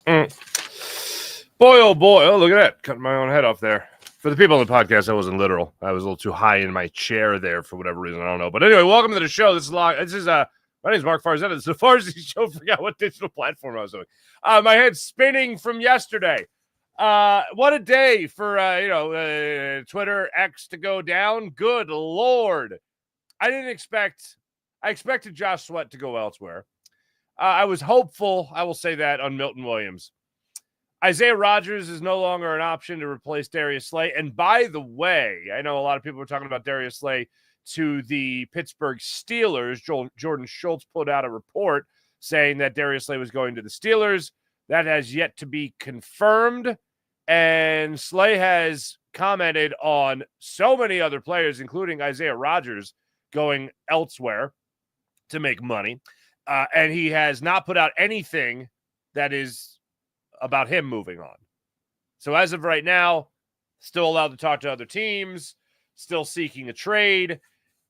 Boy, oh boy. Oh, look at that. Cutting my own head off there. For the people on the podcast, that wasn't literal. I was a little too high in my chair there for whatever reason. I don't know. But anyway, welcome to the show. My name is Mark Farzetta. It's the Farzy Show. Forgot what digital platform I was doing. My head's spinning from yesterday. What a day for, Twitter X to go down. Good Lord. I expected Josh Sweat to go elsewhere. I was hopeful, I will say that, on Milton Williams. Isaiah Rodgers is no longer an option to replace Darius Slay. And by the way, I know a lot of people were talking about Darius Slay to the Pittsburgh Steelers. Jordan Schultz put out a report saying that Darius Slay was going to the Steelers. That has yet to be confirmed. And Slay has commented on so many other players, including Isaiah Rodgers, going elsewhere to make money. And he has not put out anything that is about him moving on. So as of right now, still allowed to talk to other teams, still seeking a trade,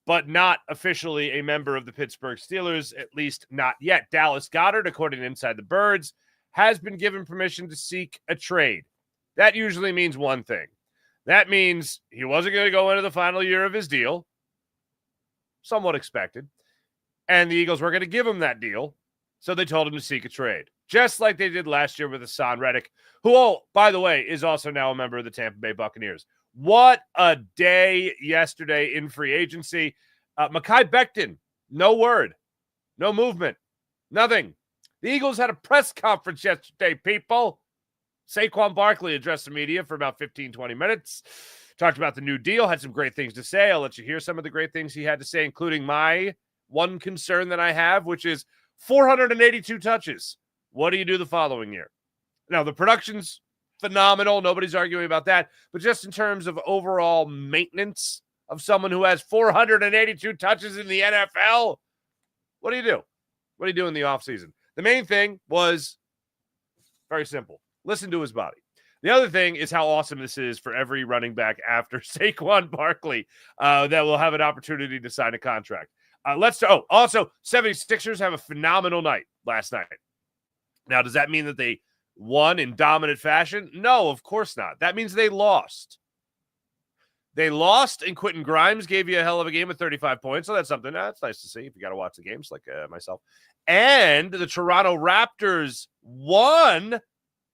but not officially a member of the Pittsburgh Steelers, at least not yet. Dallas Goedert, according to Inside the Birds, has been given permission to seek a trade. That usually means one thing. That means he wasn't going to go into the final year of his deal. Somewhat expected. And the Eagles were going to give him that deal. So they told him to seek a trade. Just like they did last year with Hassan Reddick, who, by the way, is also now a member of the Tampa Bay Buccaneers. What a day yesterday in free agency. Mekhi Becton, no word, no movement, nothing. The Eagles had a press conference yesterday, people. Saquon Barkley addressed the media for about 15, 20 minutes. Talked about the new deal, had some great things to say. I'll let you hear some of the great things he had to say, including my one concern that I have, which is 482 touches. What do you do the following year? Now, the production's phenomenal. Nobody's arguing about that. But just in terms of overall maintenance of someone who has 482 touches in the NFL, what do you do? What do you do in the offseason? The main thing was very simple. Listen to his body. The other thing is how awesome this is for every running back after Saquon Barkley that will have an opportunity to sign a contract. Also, 76ers have a phenomenal night last night. Now, does that mean that they won in dominant fashion? No, of course not. That means they lost. They lost, and Quentin Grimes gave you a hell of a game with 35 points, so that's something that's nice to see if you got to watch the games like myself. And the Toronto Raptors won,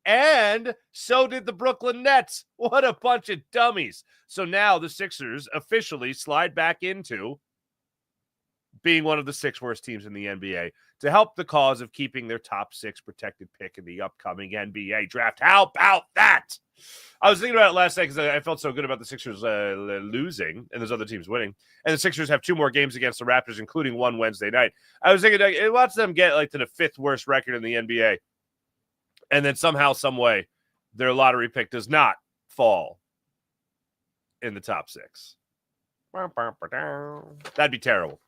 and so did the Brooklyn Nets. What a bunch of dummies. So now the Sixers officially slide back into being one of the 6 worst teams in the NBA to help the cause of keeping their top 6 protected pick in the upcoming NBA draft. How about that? I was thinking about it last night because I felt so good about the Sixers losing and there's other teams winning. And the Sixers have 2 more games against the Raptors, including one Wednesday night. I was thinking, watch them get to the 5th worst record in the NBA. And then somehow, some way, their lottery pick does not fall in the top 6. That'd be terrible.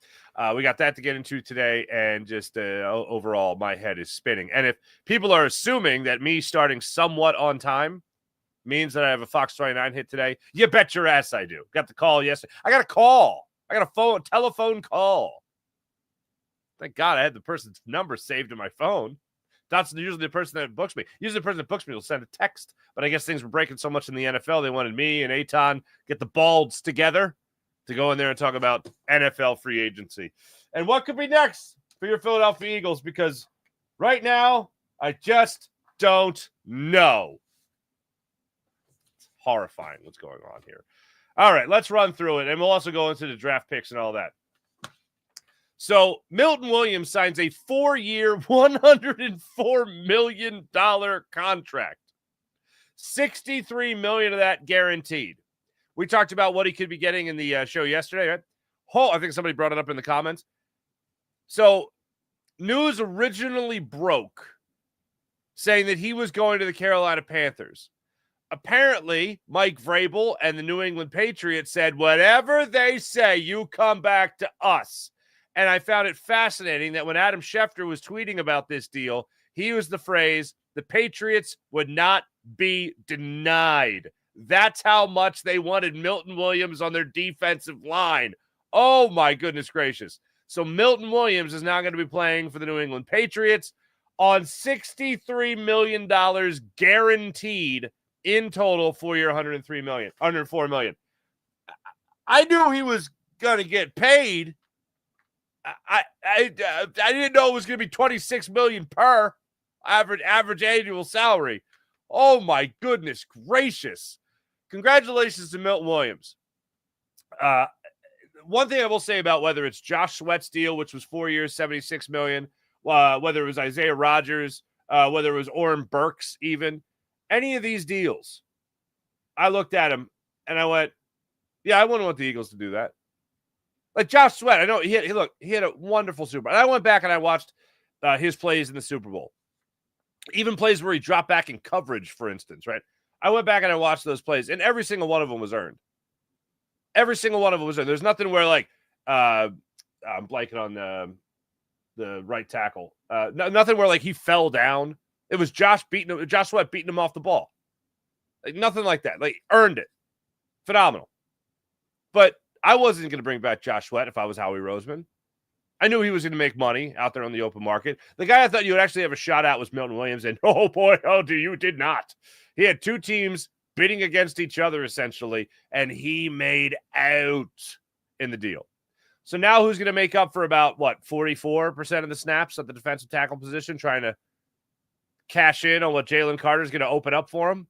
We got that to get into today, and just overall, my head is spinning. And if people are assuming that me starting somewhat on time means that I have a Fox 29 hit today, you bet your ass I do. Got the call yesterday. I got a call. I got a telephone call. Thank God I had the person's number saved in my phone. That's usually the person that books me. Usually the person that books me will send a text, but I guess things were breaking so much in the NFL, they wanted me and Eitan get the balls together to go in there and talk about NFL free agency. And what could be next for your Philadelphia Eagles? Because right now, I just don't know. It's horrifying what's going on here. All right, let's run through it. And we'll also go into the draft picks and all that. So Milton Williams signs a 4-year, $104 million contract. $63 million of that guaranteed. We talked about what he could be getting in the show yesterday, right? Oh, I think somebody brought it up in the comments. So news originally broke saying that he was going to the Carolina Panthers. Apparently, Mike Vrabel and the New England Patriots said, whatever they say, you come back to us. And I found it fascinating that when Adam Schefter was tweeting about this deal, he used the phrase, the Patriots would not be denied. That's how much they wanted Milton Williams on their defensive line. Oh, my goodness gracious. So Milton Williams is now going to be playing for the New England Patriots. on $63 million guaranteed in total for your $104 million. I knew he was going to get paid. I didn't know it was going to be $26 million per average annual salary. Oh my goodness gracious. Congratulations to Milton Williams. One thing I will say about whether it's Josh Sweat's deal, which was 4 years, $76 million, whether it was Isaiah Rodgers, whether it was Oren Burks, even any of these deals, I looked at him and I went, yeah, I wouldn't want the Eagles to do that. Like Josh Sweat, I know he had a wonderful Super Bowl. And I went back and I watched his plays in the Super Bowl, even plays where he dropped back in coverage, for instance, right? I went back and I watched those plays, and every single one of them was earned. Every single one of them was earned. There's nothing where like I'm blanking on the right tackle. Nothing where like he fell down. It was Josh Sweat beating him off the ball. Like nothing like that. Like earned it. Phenomenal. But I wasn't going to bring back Josh Sweat if I was Howie Roseman. I knew he was going to make money out there on the open market. The guy I thought you would actually have a shot at was Milton Williams, and oh boy, you did not. He had two teams bidding against each other essentially, and he made out in the deal. So now who's going to make up for about, 44% of the snaps at the defensive tackle position, trying to cash in on what Jalen Carter's going to open up for him?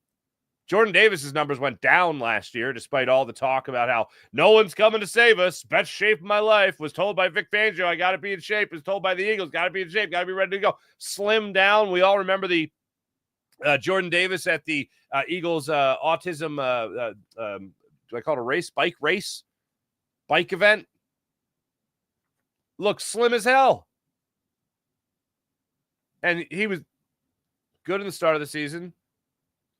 Jordan Davis's numbers went down last year, despite all the talk about how no one's coming to save us. Best shape of my life. Was told by Vic Fangio, I got to be in shape. Was told by the Eagles, got to be in shape, got to be ready to go. Slim down. We all remember the Jordan Davis at the Eagles autism, do I call it a race? Bike event. Looked slim as hell. And he was good in the start of the season.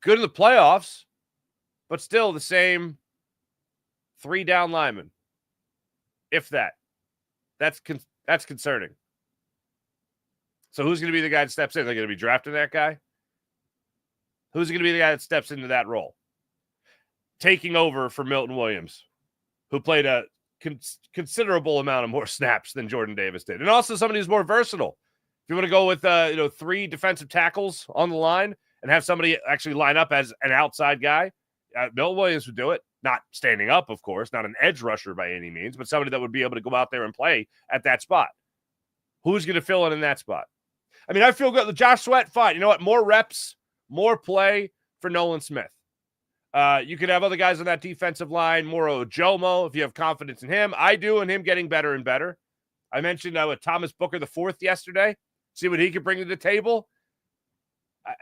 Good in the playoffs, but still the same 3 down linemen, if that. That's concerning. So who's going to be the guy that steps in? They're going to be drafting that guy? Who's going to be the guy that steps into that role? Taking over for Milton Williams, who played a considerable amount of more snaps than Jordan Davis did. And also somebody who's more versatile. If you want to go with 3 defensive tackles on the line, and have somebody actually line up as an outside guy, Milton Williams would do it. Not standing up, of course, not an edge rusher by any means, but somebody that would be able to go out there and play at that spot. Who's going to fill in that spot? I mean, I feel good. Josh Sweat, fine. You know what? More reps, more play for Nolan Smith. You could have other guys on that defensive line, more Ojomo, if you have confidence in him. I do, and him getting better and better. I mentioned with Thomas Booker IV yesterday. See what he could bring to the table.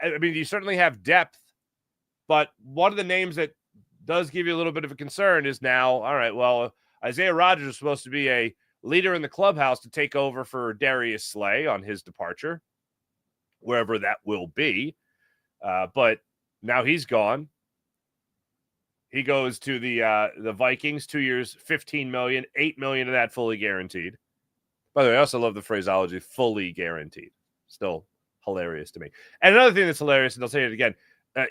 I mean, you certainly have depth, but one of the names that does give you a little bit of a concern is now, all right, well, Isaiah Rodgers is supposed to be a leader in the clubhouse to take over for Darius Slay on his departure, wherever that will be. But now he's gone. He goes to the Vikings, 2 years, $15 million, $8 million of that fully guaranteed. By the way, I also love the phraseology, fully guaranteed. Still hilarious to me. And another thing that's hilarious, and I'll say it again,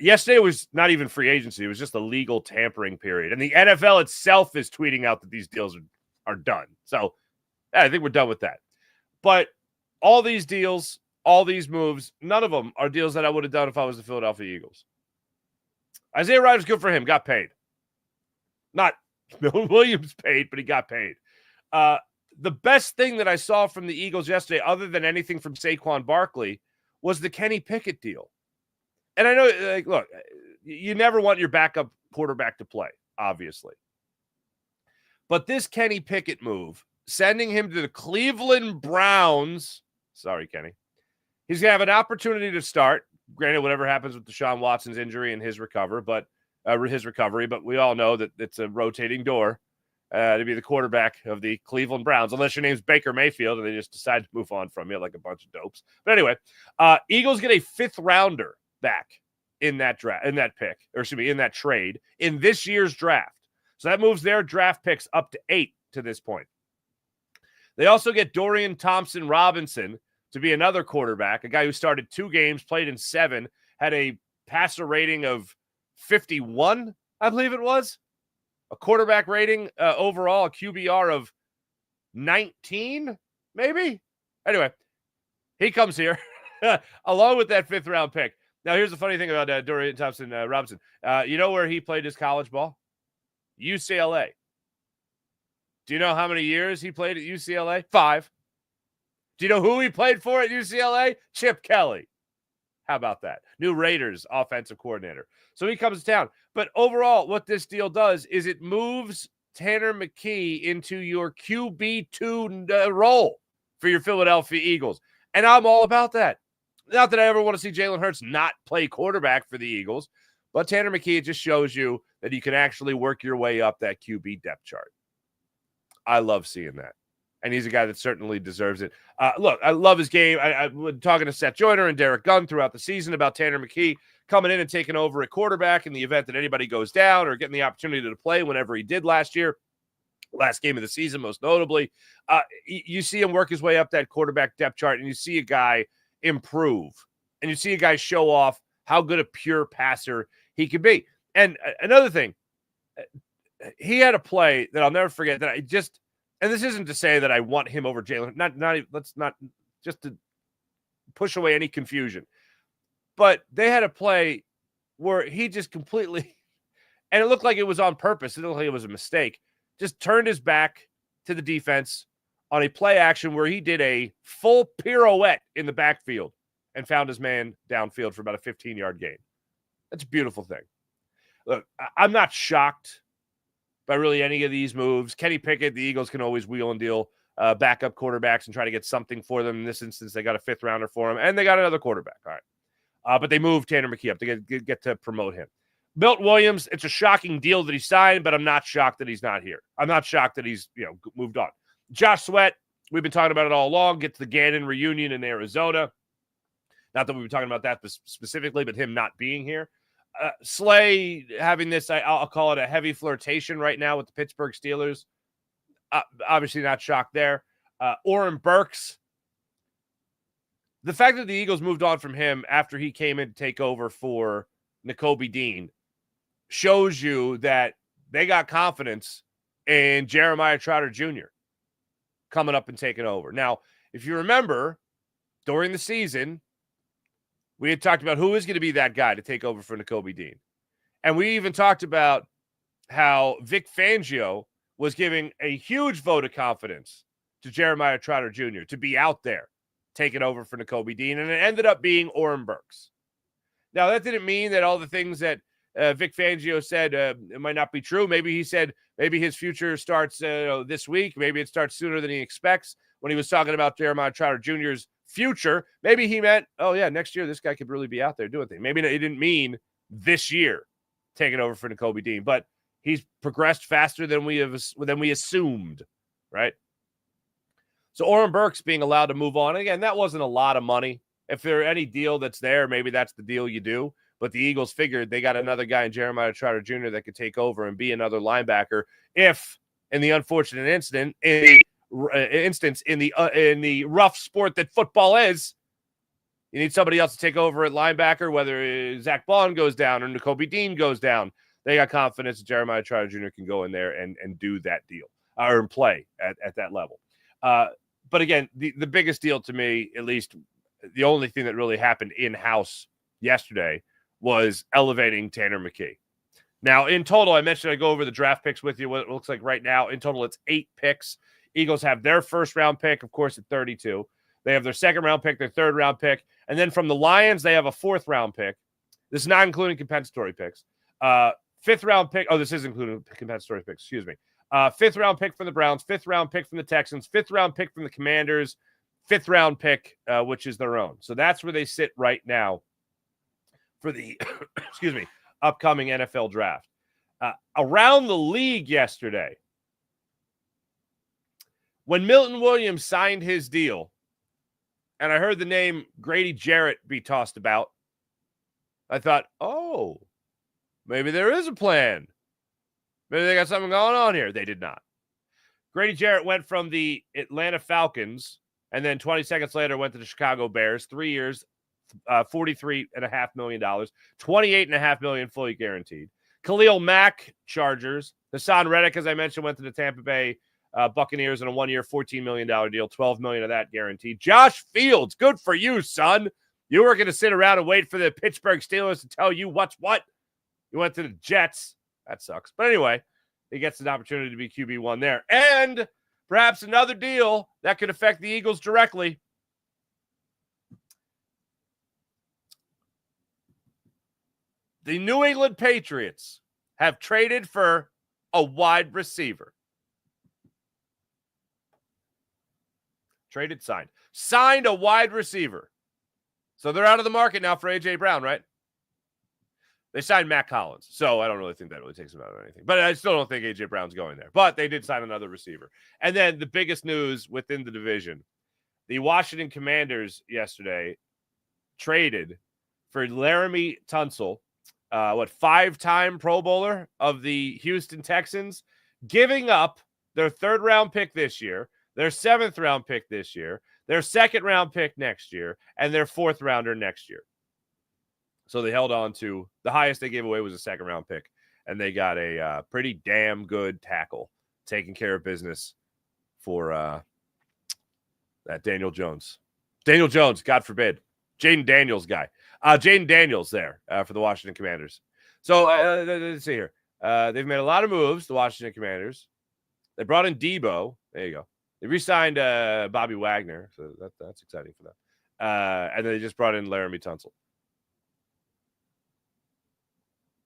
yesterday was not even free agency. It was just a legal tampering period. And the NFL itself is tweeting out that these deals are done. So yeah, I think we're done with that. But all these deals, all these moves, none of them are deals that I would have done if I was the Philadelphia Eagles. Isaiah Rodgers, good for him, got paid. Not Milton Williams paid, but he got paid. The best thing that I saw from the Eagles yesterday, other than anything from Saquon Barkley, was the Kenny Pickett deal. And I know, like, look, you never want your backup quarterback to play, obviously. But this Kenny Pickett move, sending him to the Cleveland Browns, sorry, Kenny, he's going to have an opportunity to start. Granted, whatever happens with Deshaun Watson's injury and his recovery, but we all know that it's a rotating door to be the quarterback of the Cleveland Browns, unless your name's Baker Mayfield and they just decide to move on from you like a bunch of dopes. But anyway, Eagles get a 5th rounder back in that in that trade in this year's draft. So that moves their draft picks up to 8 to this point. They also get Dorian Thompson-Robinson to be another quarterback, a guy who started 2 games, played in 7, had a passer rating of 51, I believe it was. A quarterback rating overall, a QBR of 19, maybe? Anyway, he comes here. along with that 5th-round pick. Now, here's the funny thing about Dorian Thompson-Robinson. You know where he played his college ball? UCLA. Do you know how many years he played at UCLA? 5. Do you know who he played for at UCLA? Chip Kelly. How about that? New Raiders offensive coordinator. So he comes to town. But overall, what this deal does is it moves Tanner McKee into your QB2 role for your Philadelphia Eagles. And I'm all about that. Not that I ever want to see Jalen Hurts not play quarterback for the Eagles, but Tanner McKee, it just shows you that you can actually work your way up that QB depth chart. I love seeing that. And he's a guy that certainly deserves it. Look, I love his game. I've been talking to Seth Joyner and Derek Gunn throughout the season about Tanner McKee coming in and taking over at quarterback in the event that anybody goes down or getting the opportunity to play whenever he did last year. Last game of the season, most notably. You see him work his way up that quarterback depth chart, and you see a guy improve. And you see a guy show off how good a pure passer he can be. And another thing, he had a play that I'll never forget that I just – and this isn't to say that I want him over Jalen. Let's not just to push away any confusion. But they had a play where he just completely, and it looked like it was on purpose. It looked like it was a mistake. Just turned his back to the defense on a play action where he did a full pirouette in the backfield and found his man downfield for about a 15-yard gain. That's a beautiful thing. Look, I'm not shocked by really any of these moves. Kenny Pickett, the Eagles can always wheel and deal backup quarterbacks and try to get something for them. In this instance, they got a 5th-rounder for him, and they got another quarterback. All right. But they moved Tanner McKee up to get to promote him. Milton Williams, it's a shocking deal that he signed, but I'm not shocked that he's not here. I'm not shocked that he's moved on. Josh Sweat, we've been talking about it all along, get to the Gannon reunion in Arizona. Not that we've been talking about that specifically, but him not being here. Slay having this, I'll call it a heavy flirtation right now with the Pittsburgh Steelers. Obviously not shocked there. Oren Burks. The fact that the Eagles moved on from him after he came in to take over for Nakobe Dean shows you that they got confidence in Jeremiah Trotter Jr. coming up and taking over. Now, if you remember, during the season, we had talked about who is going to be that guy to take over for Nakobe Dean. And we even talked about how Vic Fangio was giving a huge vote of confidence to Jeremiah Trotter Jr. to be out there taking over for Nakobe Dean. And it ended up being Oren Burks. Now, that didn't mean that all the things that Vic Fangio said it might not be true. Maybe he said maybe his future starts this week. Maybe it starts sooner than he expects. When he was talking about Jeremiah Trotter Jr.'s future, maybe he meant, oh, yeah, next year this guy could really be out there doing things. Maybe he didn't mean this year taking over for Nakobe Dean, but he's progressed faster than we assumed, right? So Oren Burks being allowed to move on. Again, that wasn't a lot of money. If there's any deal that's there, maybe that's the deal you do. But the Eagles figured they got another guy in Jeremiah Trotter Jr. that could take over and be another linebacker if, in the unfortunate instance, in the rough sport that football is, you need somebody else to take over at linebacker, whether Zach Bond goes down or Nakobe Dean goes down. They got confidence that Jeremiah Trotter Jr. can go in there and do that deal or play at that level. But again, the biggest deal to me, at least the only thing that really happened in-house yesterday, was elevating Tanner McKee. Now, in total, I mentioned I go over the draft picks with you, what it looks like right now. In total, it's 8 picks. Eagles have their first-round pick, of course, at 32. They have their second-round pick, their third-round pick. And then from the Lions, they have a fourth-round pick. This is not including compensatory picks. Fifth-round pick. Oh, this is including compensatory picks. Excuse me. Fifth-round pick from the Browns, fifth-round pick from the Texans, fifth-round pick from the Commanders, fifth-round pick, which is their own. So that's where they sit right now for the upcoming NFL draft. Around the league yesterday, when Milton Williams signed his deal, and I heard the name Grady Jarrett be tossed about, I thought, oh, maybe there is a plan. Maybe they got something going on here. They did not. Grady Jarrett went from the Atlanta Falcons and then 20 seconds later went to the Chicago Bears. 3 years, $43.5 million, $28.5 million fully guaranteed. Khalil Mack, Chargers. Hassan Reddick, as I mentioned, went to the Tampa Bay Buccaneers in a 1-year, $14 million deal, $12 million of that guaranteed. Josh Fields, good for you, son. You weren't going to sit around and wait for the Pittsburgh Steelers to tell you what's what. You went to the Jets. That sucks. But anyway, he gets an opportunity to be QB1 there. And perhaps another deal that could affect the Eagles directly. The New England Patriots have traded for a wide receiver. Traded, signed. Signed a wide receiver. So they're out of the market now for A.J. Brown, right? They signed Matt Collins. So I don't really think that really takes them out of anything. But I still don't think A.J. Brown's going there. But they did sign another receiver. And then the biggest news within the division, the Washington Commanders yesterday traded for Laramie Tunsil, 5-time Pro Bowler of the Houston Texans, giving up their 3rd-round pick this year, their 7th-round pick this year, their 2nd-round pick next year, and their 4th-rounder next year. So they held on to the highest they gave away was a 2nd-round pick, and they got a pretty damn good tackle taking care of business for that Daniel Jones. Daniel Jones, God forbid. Jaden Daniels guy. Jaden Daniels there for the Washington Commanders. So let's see here. They've made a lot of moves, the Washington Commanders. They brought in Debo. There you go. They re-signed Bobby Wagner, so that's exciting for them. And then they just brought in Laramie Tunsil.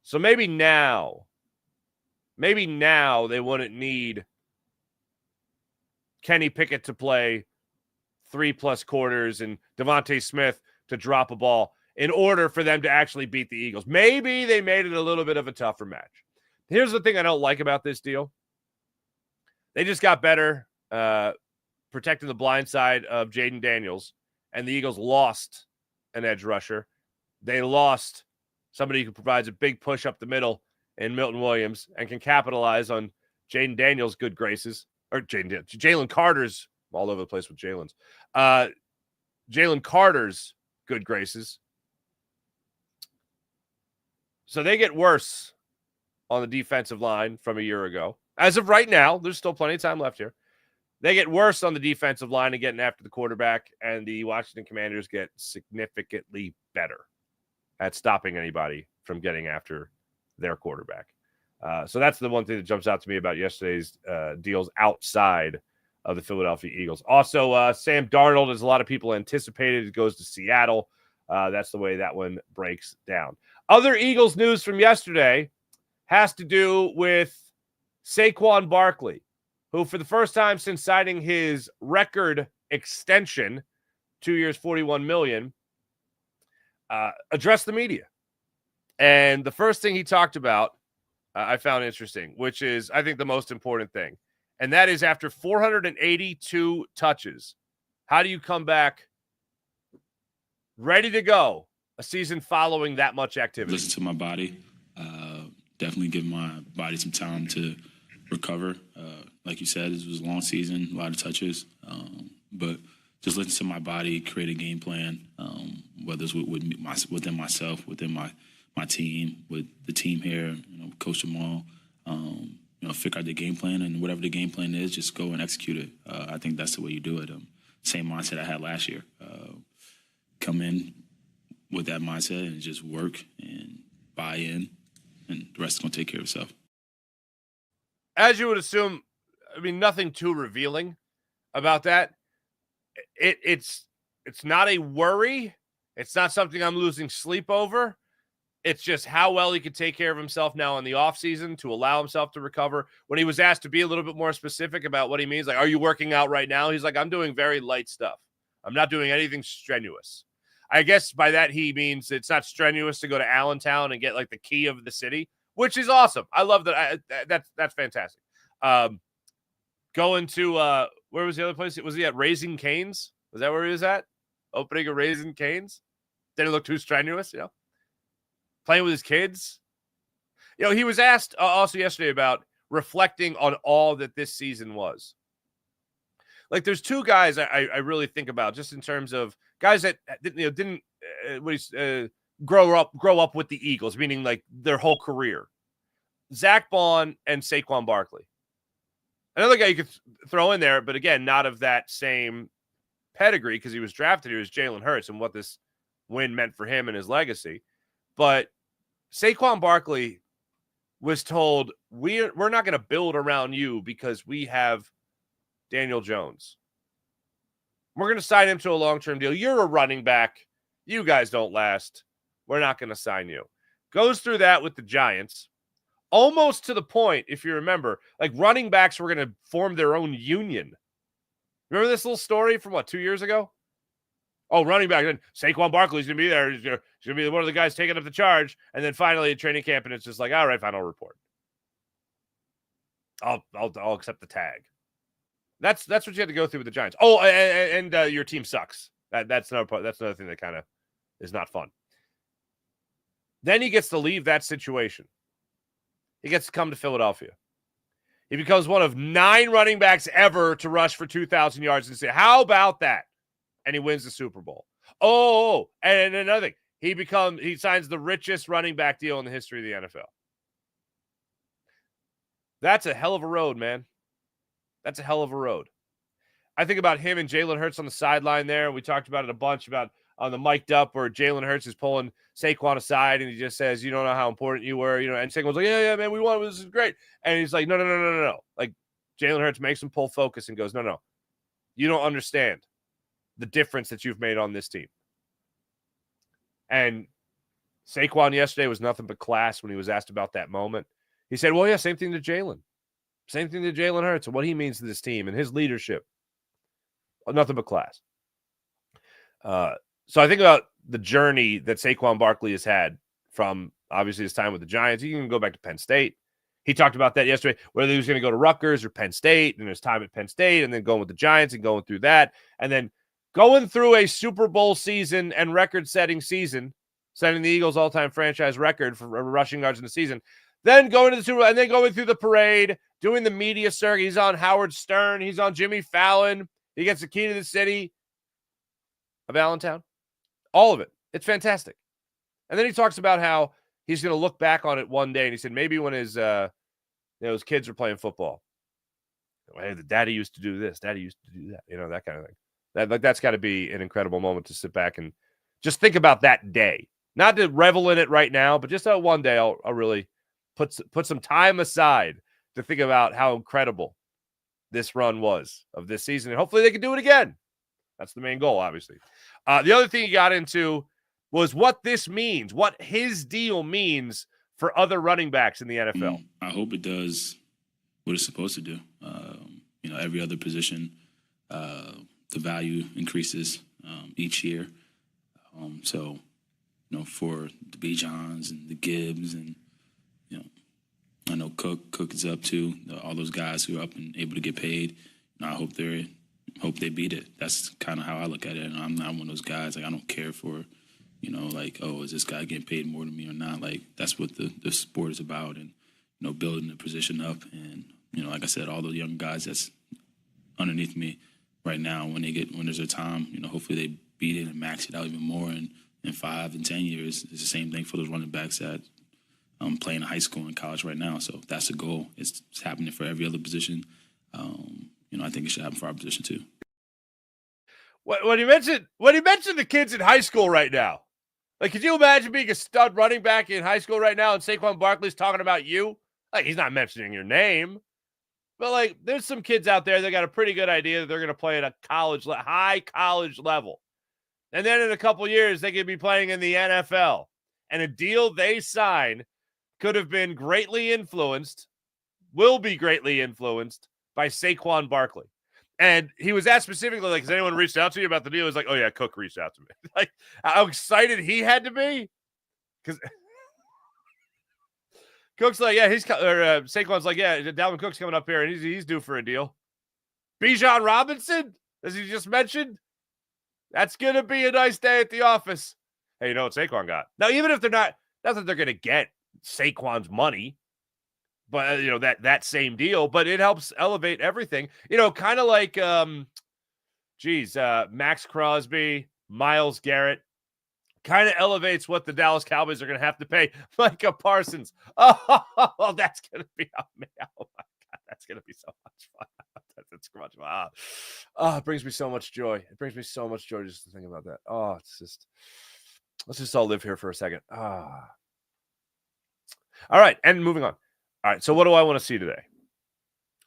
So maybe now they wouldn't need Kenny Pickett to play 3+ quarters and Devontae Smith to drop a ball in order for them to actually beat the Eagles. Maybe they made it a little bit of a tougher match. Here's the thing I don't like about this deal. They just got better protecting the blind side of Jaden Daniels, and the Eagles lost an edge rusher. They lost somebody who provides a big push up the middle in Milton Williams and can capitalize on Jaden Daniels' good graces. Or Jalen Carter's all over the place with Jalen's. Jalen Carter's good graces. So they get worse on the defensive line from a year ago. As of right now, there's still plenty of time left here. They get worse on the defensive line and getting after the quarterback, and the Washington Commanders get significantly better at stopping anybody from getting after their quarterback. So that's the one thing that jumps out to me about yesterday's deals outside of the Philadelphia Eagles. Also, Sam Darnold, as a lot of people anticipated, goes to Seattle. That's the way that one breaks down. Other Eagles news from yesterday has to do with Saquon Barkley, who for the first time since signing his record extension, 2 years, $41 million, addressed the media. And the first thing he talked about, I found interesting, which is, I think, the most important thing. And that is after 482 touches, how do you come back ready to go a season following that much activity? Listen to my body. Definitely give my body some time to recover. Like you said, this was a long season, a lot of touches. But just listen to my body, create a game plan, whether it's within myself, within my team, with the team here, Coach Jamal, figure out the game plan, and whatever the game plan is, just go and execute it. I think that's the way you do it. Same mindset I had last year. Come in with that mindset and just work and buy in, and the rest is going to take care of itself. As you would assume, nothing too revealing about that. It's not a worry. It's not something I'm losing sleep over. It's just how well he could take care of himself now in the offseason to allow himself to recover. When he was asked to be a little bit more specific about what he means, like, are you working out right now? He's like, I'm doing very light stuff. I'm not doing anything strenuous. I guess by that he means it's not strenuous to go to Allentown and get like the key of the city, which is awesome. I love that. That's fantastic. Going to where was the other place? Was he at Raising Cane's? Was that where he was at? Opening a Raising Cane's? Didn't look too strenuous, Playing with his kids. He was asked also yesterday about reflecting on all that this season was. Like, there's two guys I really think about just in terms of guys that didn't grow up with the Eagles, meaning like their whole career. Zach Bond and Saquon Barkley. Another guy you could throw in there, but again, not of that same pedigree because he was drafted here, is Jalen Hurts, and what win meant for him and his legacy. But Saquon Barkley was told, we're not going to build around you because we have Daniel Jones. We're going to sign him to a long-term deal. You're a running back. You guys don't last. We're not going to sign you. Goes through that with the Giants, almost to the point, if you remember, like running backs were going to form their own union. Remember this little story from, 2 years ago? Oh, running back. Then Saquon Barkley's going to be there. He's going to be one of the guys taking up the charge. And then finally at training camp, and it's just like, all right, final report. I'll accept the tag. That's what you had to go through with the Giants. Oh, and your team sucks. That's another part. That's another thing that kind of is not fun. Then he gets to leave that situation. He gets to come to Philadelphia. He becomes one of 9 running backs ever to rush for 2,000 yards and say, how about that? And he wins the Super Bowl. Oh, and another thing. He signs the richest running back deal in the history of the NFL. That's a hell of a road, man. That's a hell of a road. I think about him and Jalen Hurts on the sideline there. We talked about it a bunch about on the mic'd up where Jalen Hurts is pulling Saquon aside and he just says, you don't know how important you were, and Saquon's like, yeah, man, we won. This is great. And he's like, no. Like Jalen Hurts makes him pull focus and goes, no. You don't understand the difference that you've made on this team. And Saquon yesterday was nothing but class when he was asked about that moment. He said, well, yeah, same thing to Jalen. Same thing to Jalen Hurts and what he means to this team and his leadership. Nothing but class. So I think about the journey that Saquon Barkley has had from obviously his time with the Giants. You can go back to Penn State. He talked about that yesterday, whether he was going to go to Rutgers or Penn State and his time at Penn State and then going with the Giants and going through that and then going through a Super Bowl season and record-setting season, setting the Eagles' all-time franchise record for rushing yards in the season, then going to the Super Bowl and then going through the parade, doing the media circuit. He's on Howard Stern. He's on Jimmy Fallon. He gets the key to the city of Allentown. All of it. It's fantastic. And then he talks about how he's going to look back on it one day. And he said maybe when his kids were playing football. Hey, the daddy used to do this. Daddy used to do that. That kind of thing. That's got to be an incredible moment to sit back and just think about that day. Not to revel in it right now, but just that one day I'll really put some time aside to think about how incredible this run was of this season. And hopefully they can do it again. That's the main goal, obviously. The other thing he got into was what this means, what his deal means for other running backs in the NFL. I hope it does what it's supposed to do. Every other position, the value increases each year. For the Bijans and the Gibbs and, I know Cook is up too. All those guys who are up and able to get paid. I hope they beat it. That's kind of how I look at it. And I'm not one of those guys. Like I don't care for, is this guy getting paid more than me or not? Like that's what the sport is about, and building the position up. And like I said, all the young guys that's underneath me right now, when there's a time, hopefully they beat it and max it out even more. And in 5 and 10 years, it's the same thing for those running backs that playing in high school and college right now. So that's the goal. It's happening for every other position. I think it should happen for our position too. When you mentioned the kids in high school right now, like, could you imagine being a stud running back in high school right now and Saquon Barkley's talking about you? Like, he's not mentioning your name, but like, there's some kids out there that got a pretty good idea that they're going to play at a high college level, and then in a couple years they could be playing in the NFL, and a deal they sign could have been will be greatly influenced by Saquon Barkley. And he was asked specifically, like, has anyone reached out to you about the deal? He's like, oh, yeah, Cook reached out to me. Like, how excited he had to be. Because Cook's like, yeah, Saquon's like, yeah, Dalvin Cook's coming up here, and he's due for a deal. Bijan Robinson, as he just mentioned, that's going to be a nice day at the office. Hey, you know what Saquon got? Now, even if they're not that they're going to get Saquon's money, but that same deal, but it helps elevate everything. Kind of like Max Crosby, Myles Garrett, kind of elevates what the Dallas Cowboys are going to have to pay Micah Parsons. Oh, that's going to be oh my God, that's going to be so much fun. That's much fun. Oh, it brings me so much joy. It brings me so much joy just to think about that. Oh, it's just Let's just all live here for a second. All right, and moving on. All right, so what do I want to see today?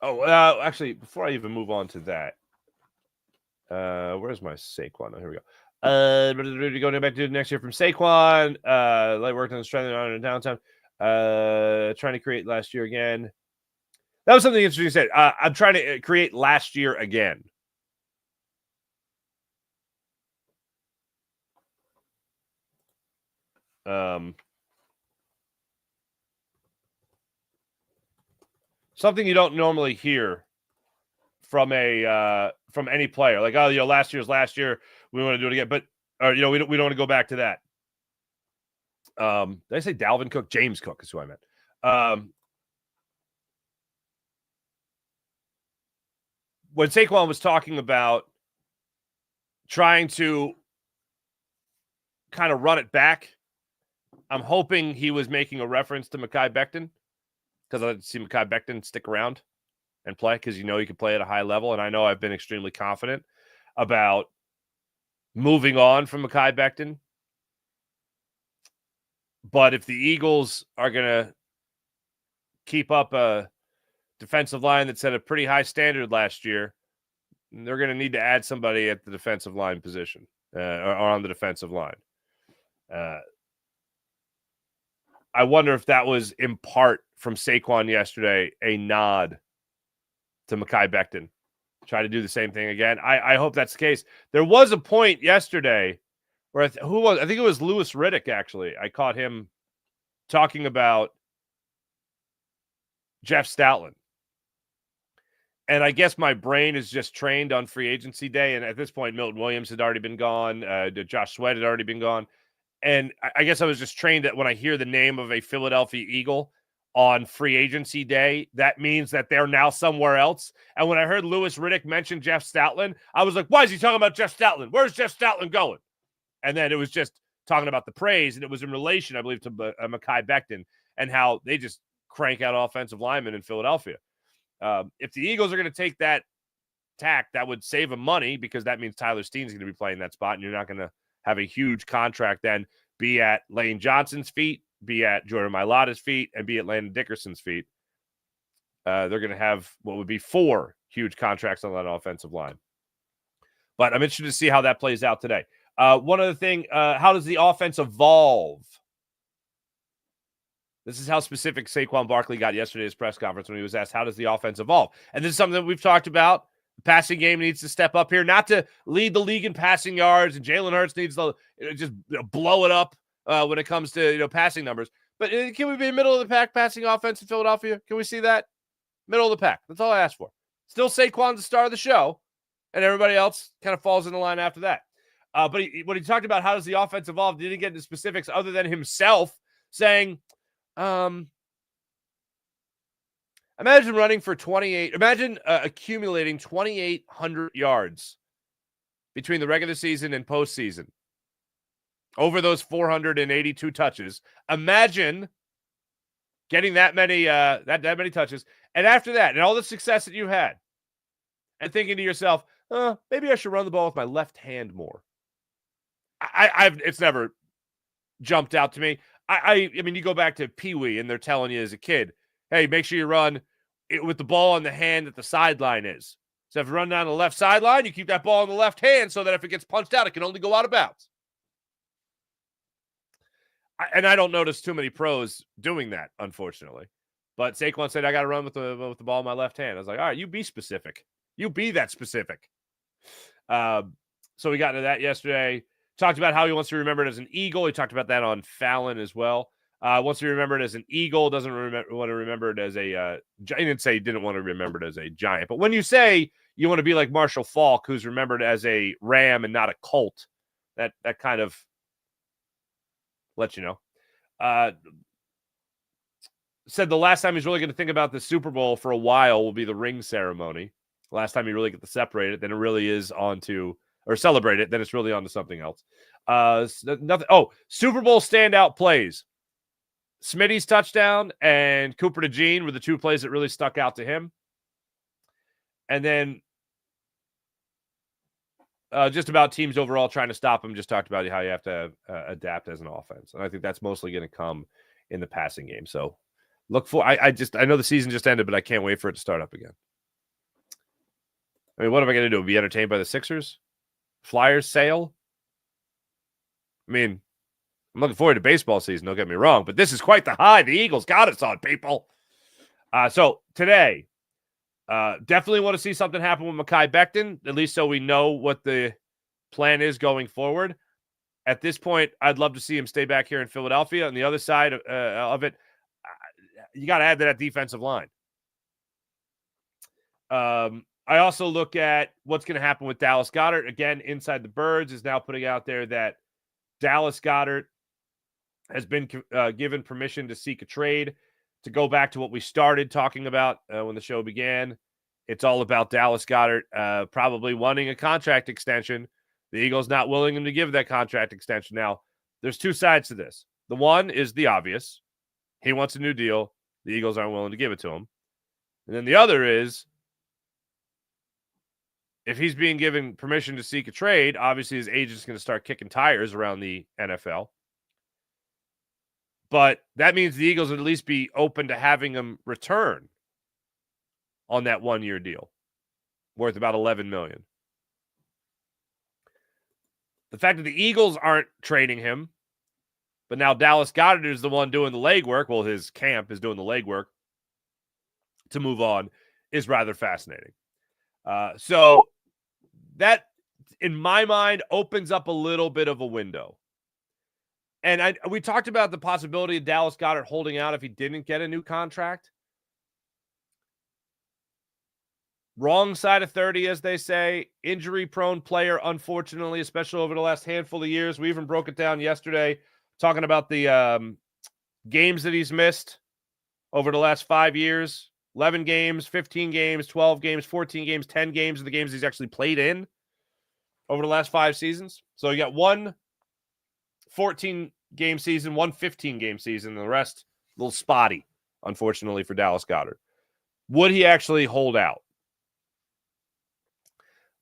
Oh, actually, before I even move on to that, where's my Saquon? Oh, here we go. Going back to next year from Saquon. Light worked on the strength and downtime. Trying to create last year again. That was something interesting you said. I'm trying to create last year again. Something you don't normally hear from any player. Like, oh, last year's last year. We want to do it again, but we don't want to go back to that. Did I say Dalvin Cook? James Cook is who I meant. When Saquon was talking about trying to kind of run it back, I'm hoping he was making a reference to Mekhi Becton, because I'd like to see Mekhi Becton stick around and play, because he can play at a high level, and I know I've been extremely confident about moving on from Mekhi Becton. But if the Eagles are going to keep up a defensive line that set a pretty high standard last year, they're going to need to add somebody at the defensive line position, or on the defensive line. I wonder if that was in part from Saquon yesterday, a nod to Mekhi Becton. Try to do the same thing again. I hope that's the case. There was a point yesterday where I think it was Louis Riddick, actually. I caught him talking about Jeff Stoutland. And I guess my brain is just trained on free agency day. And at this point, Milton Williams had already been gone. Josh Sweat had already been gone. And I guess I was just trained that when I hear the name of a Philadelphia Eagle on free agency day, that means that they're now somewhere else. And when I heard Louis Riddick mention Jeff Stoutland, I was like, why is he talking about Jeff Stoutland? Where's Jeff Stoutland going? And then it was just talking about the praise, and it was in relation, I believe, to Mekhi Becton and how they just crank out offensive linemen in Philadelphia. If the Eagles are going to take that tack, that would save them money, because that means Tyler Steen's going to be playing that spot, and you're not going to have a huge contract then be at Lane Johnson's feet, be at Jordan Mailata's feet, and be at Landon Dickerson's feet. They're going to have what would be 4 huge contracts on that offensive line. But I'm interested to see how that plays out today. One other thing, how does the offense evolve? This is how specific Saquon Barkley got yesterday's press conference when he was asked, how does the offense evolve? And this is something that we've talked about. The passing game needs to step up here, not to lead the league in passing yards, and Jalen Hurts needs to just blow it up when it comes to passing numbers. But can we be a middle-of-the-pack passing offense in Philadelphia? Can we see that? Middle of the pack. That's all I asked for. Still Saquon's the star of the show, and everybody else kind of falls in the line after that. But when he talked about how does the offense evolve, he didn't get into specifics other than himself saying, imagine running for 28. Imagine accumulating 2,800 yards between the regular season and postseason over those 482 touches. Imagine getting that many that many touches, and after that, and all the success that you had, and thinking to yourself, maybe I should run the ball with my left hand more. It's never jumped out to me. I mean, you go back to Pee Wee, and they're telling you as a kid, hey, make sure you run it with the ball in the hand that the sideline is. So if you run down the left sideline, you keep that ball in the left hand so that if it gets punched out, it can only go out of bounds. And I don't notice too many pros doing that, unfortunately. But Saquon said, I got to run with the ball in my left hand. I was like, all right, you be specific. You be that specific. So we got into that yesterday. Talked about how he wants to be remembered as an Eagle. He talked about that on Fallon as well. Wants to be remembered as an Eagle. Doesn't want to be remembered as a Giant. He didn't say he didn't want to be remembered as a Giant. But when you say you want to be like Marshall Faulk, who's remembered as a Ram and not a Colt, that kind of lets you know. Said the last time he's really going to think about the Super Bowl for a while will be the ring ceremony. Last time you really get to separate it, then it really is on to – or celebrate it, then it's really on to something else. Nothing. Oh, Super Bowl standout plays. Smitty's touchdown and Cooper DeJean were the 2 plays that really stuck out to him. And then just about teams overall trying to stop him. Just talked about how you have to adapt as an offense. And I think that's mostly going to come in the passing game. So look for, I know the season just ended, but I can't wait for it to start up again. I mean, what am I going to do? Be entertained by the Sixers? Flyers sail? I mean, I'm looking forward to baseball season, don't get me wrong, but this is quite the high the Eagles got us on, people. So today, definitely want to see something happen with Mekhi Becton, at least so we know what the plan is going forward. At this point, I'd love to see him stay back here in Philadelphia. On the other side of it, you got to add to that defensive line. I also look at what's going to happen with Dallas Goedert. Again, Inside the Birds is now putting out there that Dallas Goedert has been given permission to seek a trade. To go back to what we started talking about when the show began, it's all about Dallas Goedert probably wanting a contract extension. The Eagles not willing him to give that contract extension. Now, there's two sides to this. The one is the obvious. He wants a new deal. The Eagles aren't willing to give it to him. And then the other is, if he's being given permission to seek a trade, obviously his agent's going to start kicking tires around the NFL. But that means the Eagles would at least be open to having him return on that one-year deal worth about $11 million. The fact that the Eagles aren't trading him, but now Dallas Goedert is the one doing the legwork, well, his camp is doing the legwork to move on, is rather fascinating. So that, in my mind, opens up a little bit of a window. And we talked about the possibility of Dallas Goedert holding out if he didn't get a new contract. Wrong side of 30, as they say. Injury-prone player, unfortunately, especially over the last handful of years. We even broke it down yesterday, talking about the games that he's missed over the last 5 years. 11 games, 15 games, 12 games, 14 games, 10 games of the games he's actually played in over the last 5 seasons. So you got one 14-game season, one 15-game season, and the rest a little spotty, unfortunately, for Dallas Goedert. Would he actually hold out?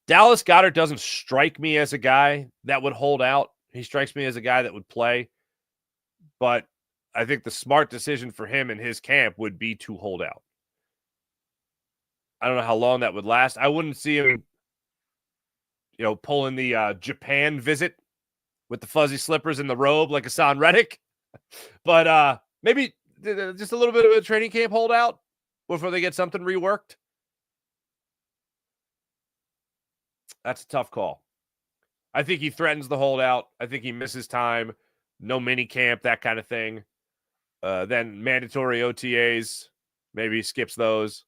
Dallas Goedert doesn't strike me as a guy that would hold out. He strikes me as a guy that would play. But I think the smart decision for him and his camp would be to hold out. I don't know how long that would last. I wouldn't see him, pulling the Japan visit with the fuzzy slippers and the robe like Hassan Reddick. But maybe just a little bit of a training camp holdout before they get something reworked. That's a tough call. I think he threatens the holdout. I think he misses time. No mini camp, that kind of thing. Then mandatory OTAs. Maybe he skips those.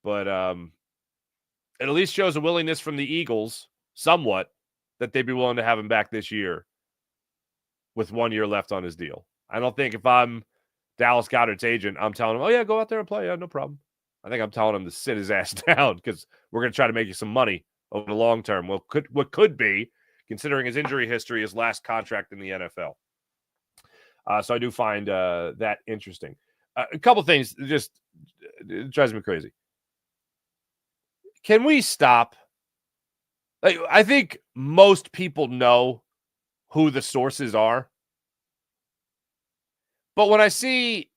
But it at least shows a willingness from the Eagles, somewhat, that they'd be willing to have him back this year with 1 year left on his deal. I don't think if I'm Dallas Goedert's agent, I'm telling him, oh, yeah, go out there and play. Yeah, no problem. I think I'm telling him to sit his ass down because we're going to try to make you some money over the long term. Well, what could be, considering his injury history, his last contract in the NFL. So I do find that interesting. A couple things just it drives me crazy. Can we stop? I think most people know who the sources are. But when I see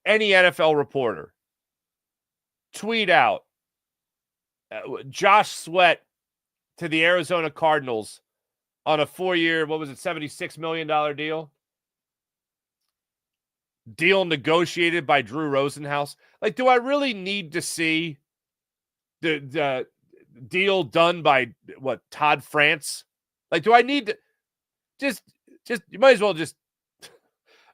any NFL reporter tweet out Josh Sweat to the Arizona Cardinals on a 4-year, $76 million deal? Deal negotiated by Drew Rosenhaus. Do I really need to see the deal done by Todd France? Do I need to just you might as well just,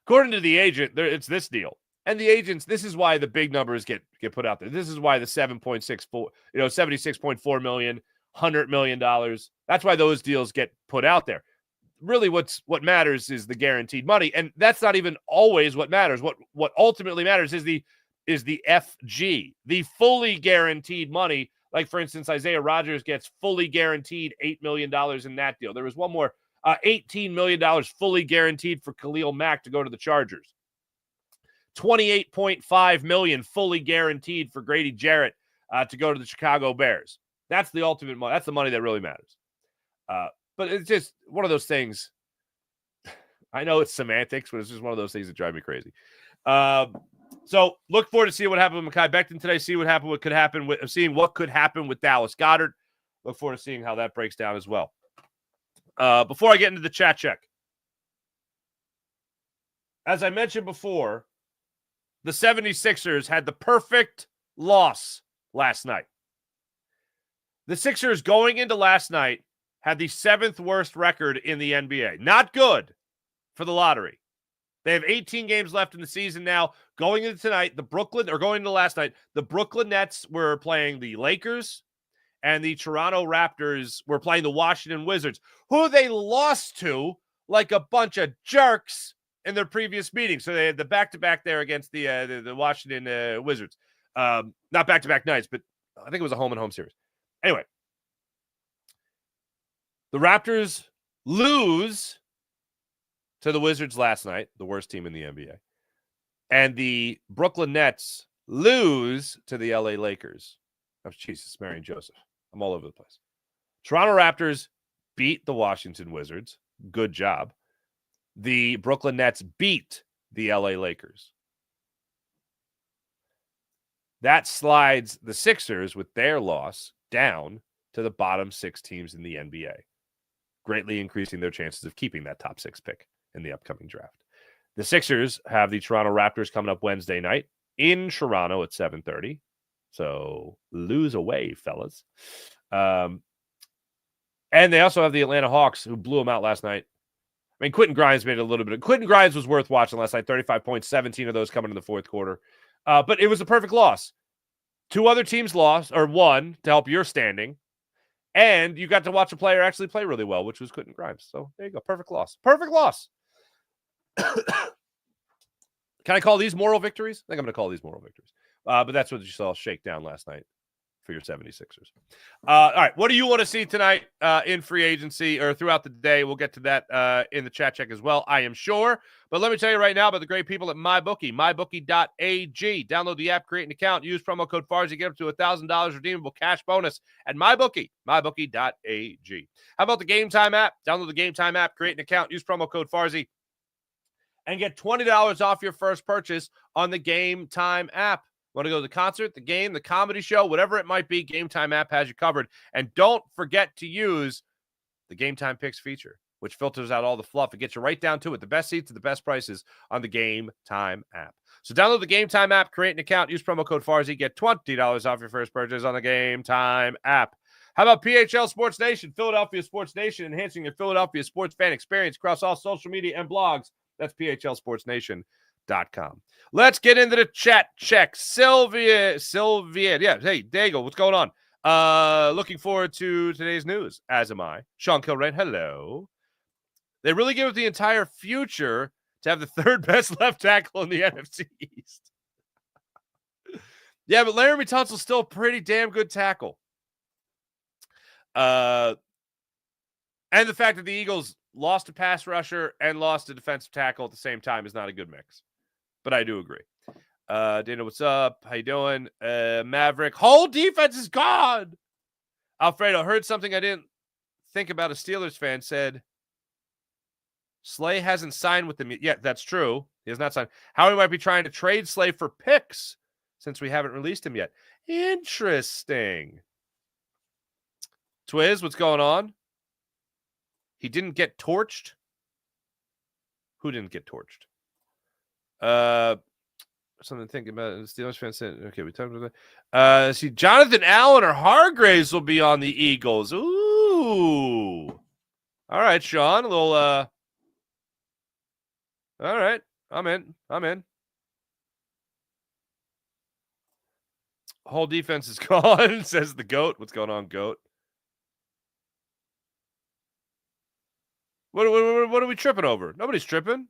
according to the agent, it's this deal. And the agents, this is why the big numbers get put out there. This is why the 7.64, $76.4 million, $100 million. That's why those deals get put out there. Really what matters is the guaranteed money. And that's not even always what matters. What ultimately matters is the FG, the fully guaranteed money. Like, for instance, Isaiah Rodgers gets fully guaranteed $8 million in that deal. There was one more, $18 million fully guaranteed for Khalil Mack to go to the Chargers. $28.5 million fully guaranteed for Grady Jarrett to go to the Chicago Bears. That's the ultimate money. That's the money that really matters. But it's just one of those things. I know it's semantics, but it's just one of those things that drive me crazy. So look forward to seeing what happened with Mekhi Becton today. See what happened. Seeing what could happen with Dallas Goedert. Look forward to seeing how that breaks down as well. Before I get into the chat check, as I mentioned before, the 76ers had the perfect loss last night. The Sixers going into last night had the 7th worst record in the NBA. Not good for the lottery. They have 18 games left in the season now. Going into last night, the Brooklyn Nets were playing the Lakers, and the Toronto Raptors were playing the Washington Wizards, who they lost to like a bunch of jerks in their previous meeting. So they had the back-to-back there against the Washington Wizards. Not back-to-back nights, but I think it was a home-and-home series. Anyway, the Raptors lose to the Wizards last night, the worst team in the NBA. And the Brooklyn Nets lose to the LA Lakers. Oh, Jesus, Mary and Joseph. I'm all over the place. Toronto Raptors beat the Washington Wizards. Good job. The Brooklyn Nets beat the LA Lakers. That slides the Sixers with their loss down to the bottom 6 teams in the NBA, greatly increasing their chances of keeping that top 6 pick in the upcoming draft. The Sixers have the Toronto Raptors coming up Wednesday night in Toronto at 7:30. So lose away, fellas. And they also have the Atlanta Hawks, who blew them out last night. I mean, Quentin Grimes made a little bit. Quentin Grimes was worth watching last night. 35 points, 17 of those coming in the fourth quarter. But it was a perfect loss. 2 other teams lost, or won, to help your standing. And you got to watch a player actually play really well, which was Quentin Grimes. So there you go. Perfect loss. Perfect loss. Can I call these moral victories? I think I'm going to call these moral victories. But that's what you saw shake down last night for your 76ers. All right. What do you want to see tonight in free agency or throughout the day? We'll get to that in the chat check as well, I am sure. But let me tell you right now about the great people at MyBookie, mybookie.ag. Download the app, create an account, use promo code FARSY, get up to $1,000 redeemable cash bonus at MyBookie, mybookie.ag. How about the Game Time app? Download the Game Time app, create an account, use promo code FARSY, and get $20 off your first purchase on the Game Time app. Want to go to the concert, the game, the comedy show, whatever it might be, Game Time app has you covered. And don't forget to use the Game Time Picks feature, which filters out all the fluff. It gets you right down to it. The best seats at the best prices on the Game Time app. So download the Game Time app, create an account, use promo code FARSY, get $20 off your first purchase on the Game Time app. How about PHL Sports Nation, Philadelphia Sports Nation, enhancing your Philadelphia sports fan experience across all social media and blogs. That's PHLSportsNation.com. Let's get into the chat check. Sylvia. Yeah. Hey, Dago, what's going on? Looking forward to today's news, as am I. Sean Kilrain, hello. They really give it the entire future to have the 3rd best left tackle in the NFC East. Yeah, but Laramie Tunsil's still a pretty damn good tackle. And the fact that the Eagles lost a pass rusher and lost a defensive tackle at the same time is not a good mix. But I do agree. Dana, what's up? How you doing? Maverick. Whole defense is gone. Alfredo, heard something I didn't think about. A Steelers fan said Slay hasn't signed with them yet. Yeah, that's true. He has not signed. Howie might be trying to trade Slay for picks since we haven't released him yet. Interesting. Twiz, what's going on? He didn't get torched. Who didn't get torched? Something to think about. The Steelers fan said, okay, we talked about that. See, Jonathan Allen or Hargraves will be on the Eagles. Ooh. All right, Sean. A little, all right. I'm in. Whole defense is gone, says the GOAT. What's going on, GOAT? What are we tripping over? Nobody's tripping.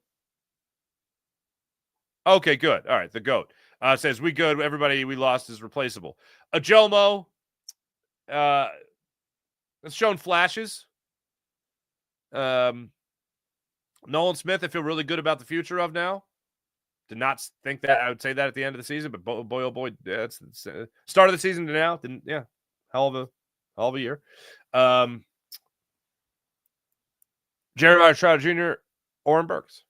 Okay, good. All right, the GOAT says, we good. Everybody we lost is replaceable. Ajomo has shown flashes. Nolan Smith, I feel really good about the future of now. Did not think that. I would say that at the end of the season, but boy, oh boy, yeah, it's start of the season to now. Hell of all the year. Jeremiah Trout Jr., Oren Burks.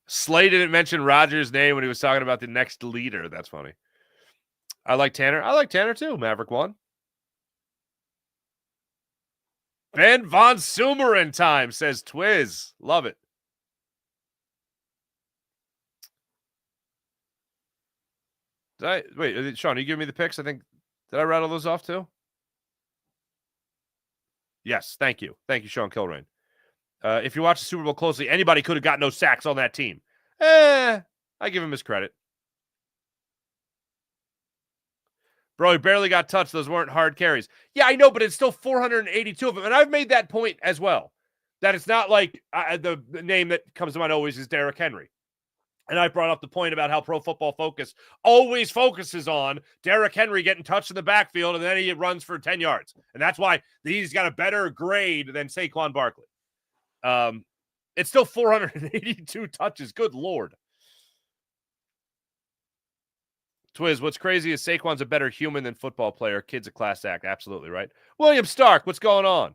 Slay didn't mention Rodgers' name when he was talking about the next leader. That's funny. I like Tanner. I like Tanner too. Maverick 1. Ben Von Sumeren time, says Twiz. Love it. Wait, Sean, you give me the picks? I think, did I rattle those off too? Yes, thank you. Thank you, Sean Kilrain. If you watch the Super Bowl closely, anybody could have got no sacks on that team. I give him his credit. Bro, he barely got touched. Those weren't hard carries. Yeah, I know, but it's still 482 of them. And I've made that point as well, that it's not like the name that comes to mind always is Derrick Henry. And I brought up the point about how Pro Football Focus always focuses on Derrick Henry getting touched in the backfield, and then he runs for 10 yards. And that's why he's got a better grade than Saquon Barkley. It's still 482 touches. Good Lord. Twiz, what's crazy is Saquon's a better human than football player. Kid's a class act. Absolutely right. William Stark, what's going on?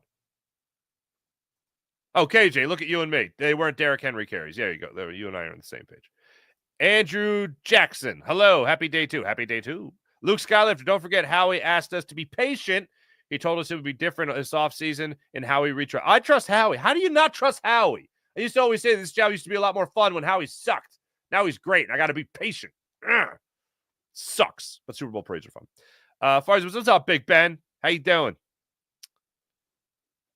Oh, KJ, look at you and me. They weren't Derrick Henry carries. There you go. You and I are on the same page. Andrew Jackson. Hello. Happy day 2. Happy day 2. Luke Skylifter, don't forget Howie asked us to be patient. He told us it would be different this offseason and Howie retry. I trust Howie. How do you not trust Howie? I used to always say this job used to be a lot more fun when Howie sucked. Now he's great, and I got to be patient. Sucks, but Super Bowl parades are fun. Farzad, what's up, Big Ben? How you doing?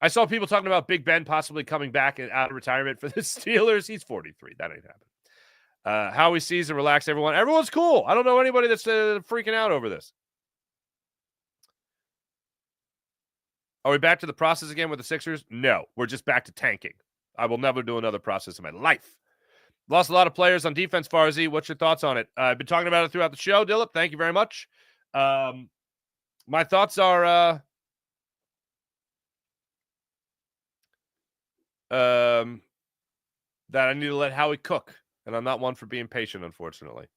I saw people talking about Big Ben possibly coming back out of retirement for the Steelers. He's 43. That ain't happening. Howie sees and relax everyone. Everyone's cool. I don't know anybody that's freaking out over this. Are we back to the process again with the Sixers? No, we're just back to tanking. I will never do another process in my life. Lost a lot of players on defense, Farzi. What's your thoughts on it? I've been talking about it throughout the show, Dillip. Thank you very much. My thoughts are that I need to let Howie cook, and I'm not one for being patient, unfortunately.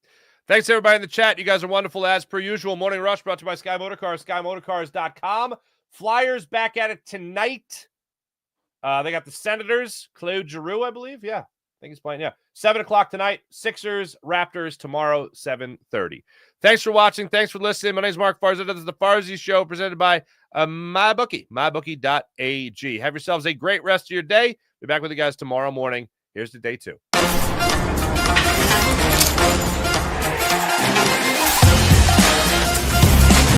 Thanks, everybody in the chat. You guys are wonderful as per usual. Morning Rush brought to you by Sky Motorcars, SkyMotorcars.com. Flyers back at it tonight. They got the Senators, Claude Giroux, I believe. Yeah, I think he's playing. Yeah, 7 o'clock tonight. Sixers, Raptors tomorrow, 7:30. Thanks for watching. Thanks for listening. My name is Mark Farzad. This is the Farzi Show presented by MyBookie, mybookie.ag. Have yourselves a great rest of your day. Be back with you guys tomorrow morning. Here's to day 2.